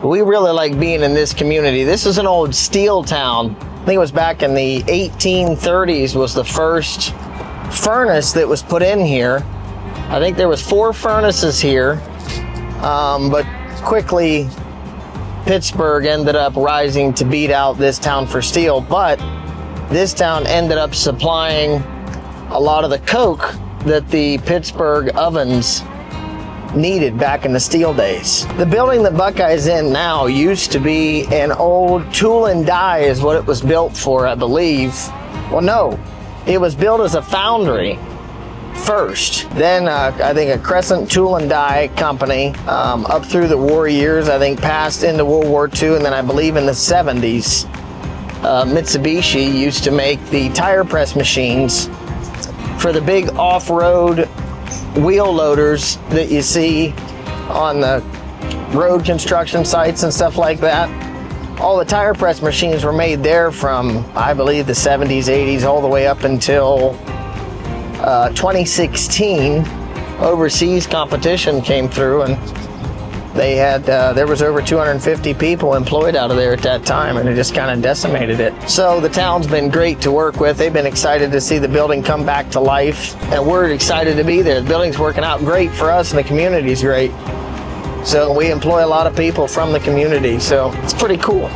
We really like being in this community. This is an old steel town. I think it was back in the 1830s was the first furnace that was put in here. I think there was 4 furnaces here, but quickly Pittsburgh ended up rising to beat out this town for steel. But this town ended up supplying a lot of the coke that the Pittsburgh ovens needed back in the steel days. The building that Buckeye's in now used to be an old tool and die is what it was built for, I believe. Well, no, it was built as a foundry first. Then I think a Crescent Tool and Die company up through the war years, I think passed into World War II, and then I believe in the 70s, Mitsubishi used to make the tire press machines for the big off-road wheel loaders that you see on the road construction sites and stuff like that. All the tire press machines were made there from, I believe, the 70s, 80s, all the way up until 2016. Overseas competition came through, and they had there was over 250 people employed out of there at that time, and it just kind of decimated it. So the town's been great to work with. They've been excited to see the building come back to life, and we're excited to be there. The building's working out great for us, and the community's great. So we employ a lot of people from the community, so it's pretty cool.